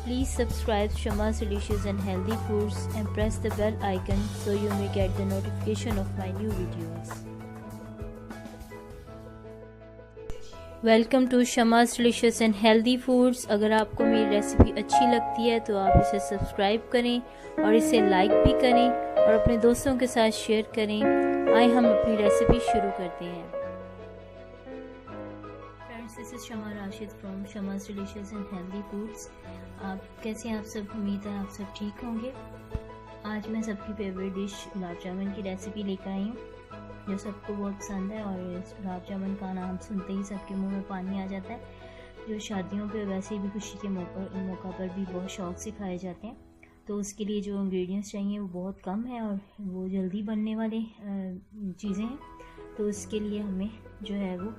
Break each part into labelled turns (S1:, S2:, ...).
S1: Please subscribe Shama's Delicious and Healthy Foods and press the bell icon so you may get the notification of my new videos. Welcome to Shama's delicious and healthy foods. अगर आपको मेरी recipe अच्छी लगती है तो आप इसे subscribe करें और इसे लाइक भी करें और अपने दोस्तों के साथ शेयर करें। आइए हम अपनी रेसिपी शुरू करते हैं। Friends, this is Shama Rashid from Shama's delicious and healthy foods. आप कैसे हैं? आप सब, उम्मीद है आप सब ठीक होंगे। आज मैं सबकी फेवरेट डिश गुलाब जामुन की रेसिपी लेकर आई हूँ, जो सबको बहुत पसंद है। और गुलाब जामुन का नाम सुनते ही सबके मुंह में पानी आ जाता है। जो शादियों पे वैसे भी खुशी के मौका पर भी बहुत शौक से खाए जाते हैं। तो उसके लिए जो इंग्रेडिएंट्स चाहिए वो बहुत कम है और वो जल्दी बनने वाले चीज़ें हैं। तो उसके लिए हमें जो है वो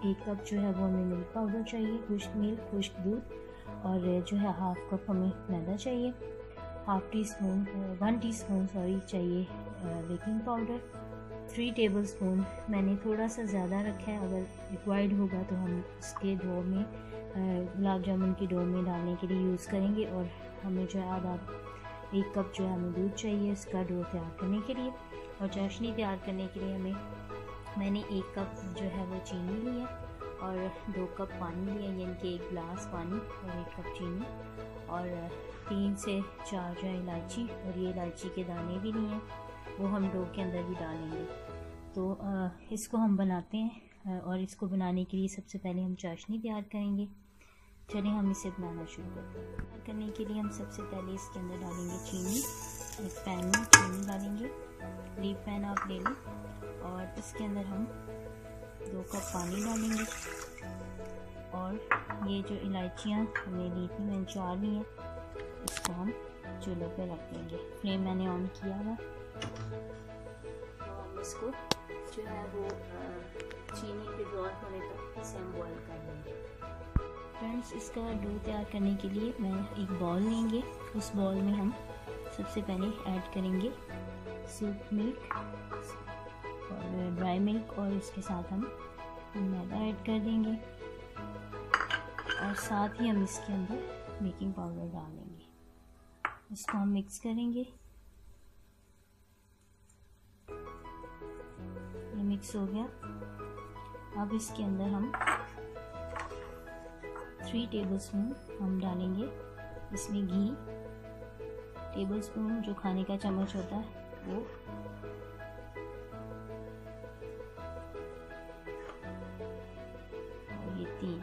S1: 1 कप जो है वो हमें मिल्क पाउडर चाहिए, खुश्क मिल्क, खुश्क दूध, और जो है 1/2 कप हमें मैदा चाहिए, 1 टीस्पून चाहिए बेकिंग पाउडर, 3 टेबलस्पून मैंने थोड़ा सा ज़्यादा रखा है। अगर रिक्वायर्ड होगा तो हम इसके डो में गुलाब जामुन की डो में डालने के लिए यूज़ करेंगे। और हमें जो है 1 कप जो है हमें दूध चाहिए इसका डो तैयार करने के लिए। और चाशनी तैयार करने के लिए मैंने 1 कप जो है वो चीनी ली है और 2 कप पानी लिया, यानी कि 1 गिलास पानी और 1 कप चीनी, और 3 से 4 जो है इलायची, और ये इलायची के दाने भी नहीं हैं, वो हम डो के अंदर भी डालेंगे। तो इसको हम बनाते हैं। और इसको बनाने के लिए सबसे पहले हम चाशनी तैयार करेंगे। चलिए हम इसे बनाना शुरू करते हैं। तैयार करने के लिए हम सबसे पहले इसके अंदर डालेंगे चीनी। एक पैन में चीनी डालेंगे, लीप पैन आप ले लें, और इसके अंदर हम 2 कप पानी डालेंगे। और ये जो इलायचियाँ हमने ली थी, मैंने 4 ली हैं, इसको हम चूल्हे पे रख देंगे। फ्लेम मैंने ऑन किया हुआ। तो हम इसको जो है वो चीनी डिज़ोल्व होने तक इसे हम बॉईल कर लेंगे। फ्रेंड्स, इसका डो तैयार करने के लिए मैं एक बॉल लेंगे। उस बॉल में हम सबसे पहले ऐड करेंगे सूप मिल्क और ड्राई मिल्क, और इसके साथ हम मैदा ऐड कर देंगे, और साथ ही हम इसके अंदर बेकिंग पाउडर डाल देंगे। इसको हम मिक्स करेंगे। ये मिक्स हो गया। अब इसके अंदर हम 3 टेबलस्पून हम डालेंगे इसमें घी। टेबलस्पून जो खाने का चम्मच होता है वो, और ये 3।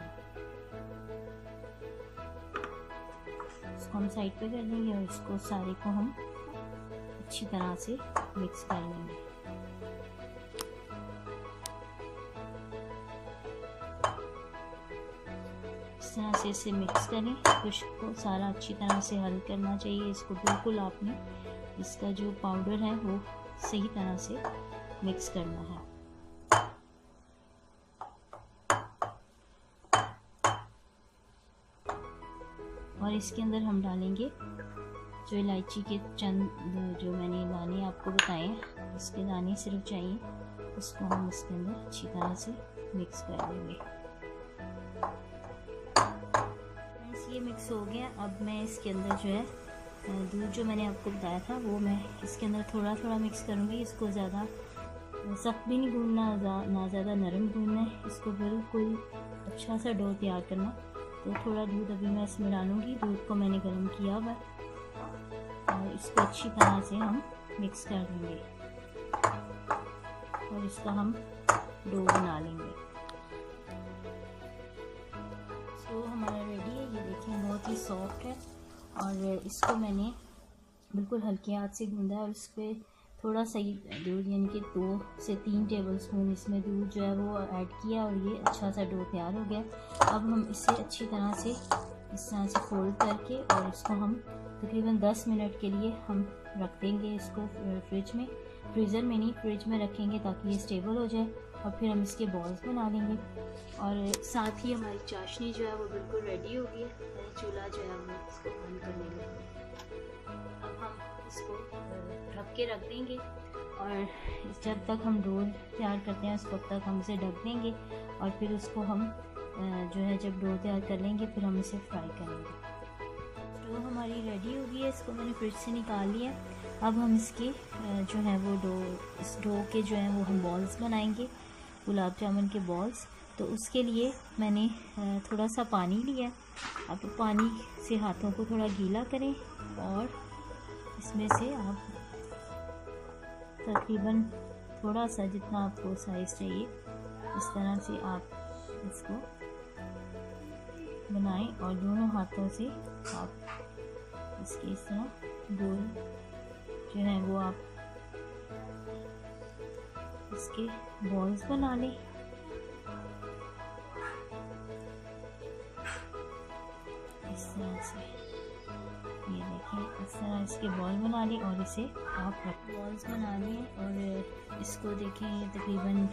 S1: इसको हम साइड पे कर देंगे और इसको सारे को हम अच्छी तरह से मिक्स कर लेंगे। इस तरह से इसे मिक्स करें। खुश्क को सारा अच्छी तरह से हल करना चाहिए। इसको बिल्कुल आपने इसका जो पाउडर है वो सही तरह से मिक्स करना है। और इसके अंदर हम डालेंगे जो इलायची के चंद जो मैंने दाने आपको बताए, इसके दाने सिर्फ चाहिए, इसको हम इसके अंदर अच्छी तरह से मिक्स कर देंगे। ये मिक्स हो गया। अब मैं इसके अंदर जो है दूध जो मैंने आपको बताया था वो मैं इसके अंदर थोड़ा थोड़ा मिक्स करूँगी। इसको ज़्यादा सख्त भी नहीं गूंदना, ना ज़्यादा नरम गूंदना है। इसको बिल्कुल अच्छा सा डो तैयार करना। तो थोड़ा दूध अभी मैं इसमें डालूँगी। दूध को मैंने गर्म किया हुआ और इसको अच्छी तरह से हम मिक्स कर देंगे और इसका हम डो बना लेंगे। तो हमारा रेडी है। ये देखें, बहुत ही सॉफ्ट है। और इसको मैंने बिल्कुल हल्के हाथ से गूंदा है और इस पर थोड़ा सा दूध, यानी कि 2 से 3 टेबलस्पून इसमें दूध जो है वो ऐड किया, और ये अच्छा सा डो तैयार हो गया। अब हम इसे अच्छी तरह से इस तरह से फोल्ड करके, और इसको हम तकरीबन 10 मिनट के लिए हम रख देंगे। इसको फ्रीज़र में नहीं, फ्रिज में रखेंगे ताकि ये स्टेबल हो जाए। और फिर हम इसके बॉल्स बना लेंगे। और साथ ही हमारी चाशनी जो है वो बिल्कुल रेडी हो गई है। मैंने चूल्हा जो है वो इसको बंद कर लेंगे। अब हम इसको ढक के रख देंगे, और जब तक हम डो तैयार करते हैं उस वक्त तक हम इसे ढक देंगे। और फिर उसको हम जो है जब डो तैयार कर लेंगे फिर हम इसे फ्राई करेंगे। डो हमारी रेडी हो गई है, इसको मैंने फ्रिज से निकाल लिया। अब हम इसके जो है वो इस डो के जो है वो हम बॉल्स बनाएंगे, गुलाब जामुन के बॉल्स। तो उसके लिए मैंने थोड़ा सा पानी लिया। अब पानी से हाथों को थोड़ा गीला करें और इसमें से आप तकरीबन थोड़ा सा जितना आपको साइज़ चाहिए इस तरह से आप इसको बनाएं और दोनों हाथों से आप इसके इस तरह गोल जो है वो आप इसके बॉल्स बना लें। इस तरह से ये देखें, इस तरह इसके बॉल बना लें और इसे आप बॉल्स बना लें। और इसको देखें, ये तकरीबन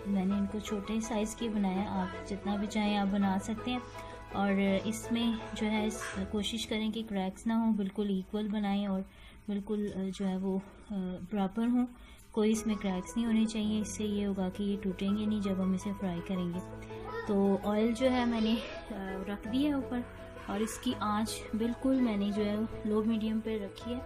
S1: मैंने इनको छोटे साइज़ के बनाया, आप जितना भी चाहें आप बना सकते हैं। और इसमें जो है कोशिश करें कि क्रैक्स ना हो, बिल्कुल इक्वल बनाएं और बिल्कुल जो है वो प्रॉपर हो, कोई इसमें क्रैक्स नहीं होने चाहिए। इससे ये होगा कि ये टूटेंगे नहीं जब हम इसे फ्राई करेंगे। तो ऑयल जो है मैंने रख दिया ऊपर और इसकी आंच बिल्कुल मैंने जो है लो मीडियम पे रखी है।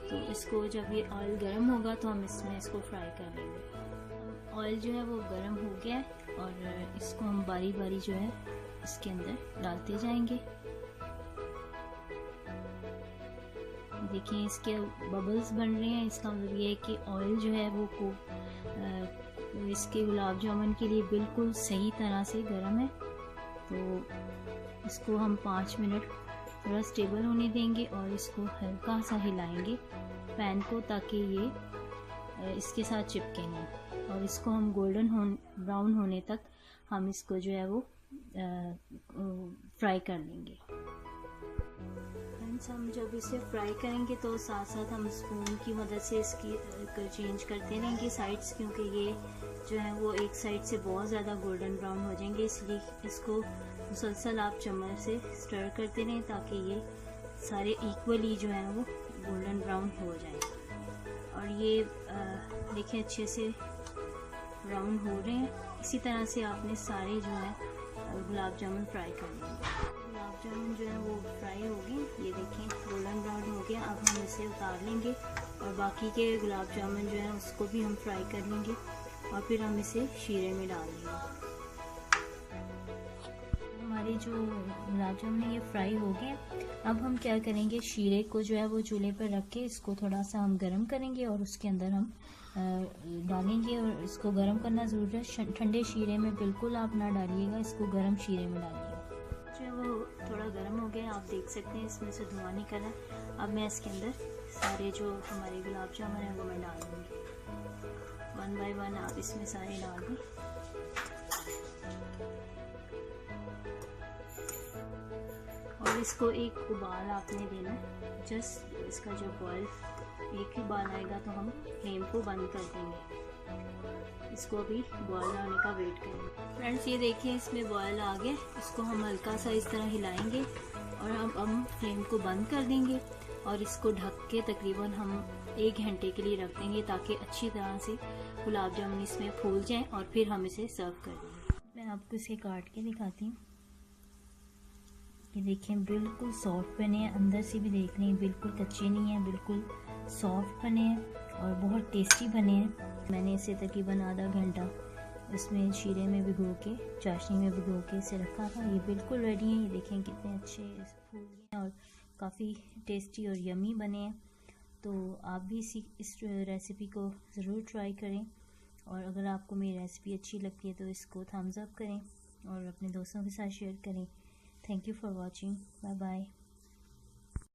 S1: तो इसको जब ये ऑयल गर्म होगा तो हम इसमें इसको फ्राई कर लेंगे। ऑयल जो है वो गर्म हो गया है और इसको हम बारी बारी जो है इसके अंदर डालते जाएंगे। देखिए इसके बबल्स बन रहे हैं, इसका मतलब ये है कि ऑयल जो है वो इसके गुलाब जामुन के लिए बिल्कुल सही तरह से गर्म है। तो इसको हम 5 मिनट थोड़ा स्टेबल होने देंगे और इसको हल्का सा हिलाएंगे पैन को, ताकि ये इसके साथ चिपके नहीं। और इसको हम गोल्डन ब्राउन होने तक हम इसको जो है वो फ्राई कर लेंगे। हम जब इसे फ्राई करेंगे तो साथ साथ हम स्पून की मदद से इसकी चेंज करते रहेंगे साइड्स, क्योंकि ये जो है वो एक साइड से बहुत ज़्यादा गोल्डन ब्राउन हो जाएंगे। इसलिए इसको मुसलसल आप चम्मच से स्टर करते रहें ताकि ये सारे इक्वली जो है वो गोल्डन ब्राउन हो जाए। और ये देखिए अच्छे से ब्राउन हो रहे हैं। इसी तरह से आपने सारे जो है गुलाब जामुन फ्राई कर लेंगे। गुलाब जामुन जो है वो फ्राई हो गए, ये देखें गोल्डन ब्राउन हो गया। अब हम इसे उतार लेंगे और बाकी के गुलाब जामुन जो है उसको भी हम फ्राई कर लेंगे और फिर हम इसे शीरे में डाल देंगे। हमारे जो गुलाब जामुन है ये फ्राई हो गए। अब हम क्या करेंगे, शीरे को जो है वो चूल्हे पर रख के इसको थोड़ा सा हम गर्म करेंगे और उसके अंदर हम डालेंगे। और इसको गर्म करना ज़रूरी है, ठंडे शीरे में बिल्कुल आप ना डालिएगा, इसको गर्म शीरे में डालिएगा। जो है वो थोड़ा गर्म हो गया, आप देख सकते हैं इसमें से धुआं निकल रहा है। अब मैं इसके अंदर सारे जो हमारे गुलाब जामुन है वो मैं डाल दूँगी। 1 बाय 1 आप इसमें सारे डाल दें। और इसको एक उबाल आपने देना है, जस्ट इसका जो बॉयल एक ही उबाल आएगा तो हम फ्लेम को बंद कर देंगे। इसको भी बॉयल आने का वेट करेंगे। फ्रेंड्स ये देखिए इसमें बॉयल आ गया, इसको हम हल्का सा इस तरह हिलाएंगे और अब हम फ्लेम को बंद कर देंगे और इसको ढक के तकरीबन हम 1 घंटे के लिए रख देंगे ताकि अच्छी तरह से गुलाब जामुन इसमें फूल जाएं और फिर हम इसे सर्व कर देंगे। मैं आपको इसे काट के दिखाती हूँ। ये देखें बिल्कुल सॉफ्ट बने हैं, अंदर से भी देख लें बिल्कुल कच्चे नहीं है, बिल्कुल सॉफ्ट बने हैं और बहुत टेस्टी बने हैं। मैंने इसे तकरीबन आधा घंटा इसमें शीरे में भिगो के, चाशनी में भिगो के इसे रखा था। ये बिल्कुल रेडी हैं। ये देखें कितने अच्छे फूल हैं और काफ़ी टेस्टी और यमी बने हैं। तो आप भी इस रेसिपी को ज़रूर ट्राई करें और अगर आपको मेरी रेसिपी अच्छी लगती है तो इसको थम्स अप करें और अपने दोस्तों के साथ शेयर करें। Thank you for watching. Bye bye.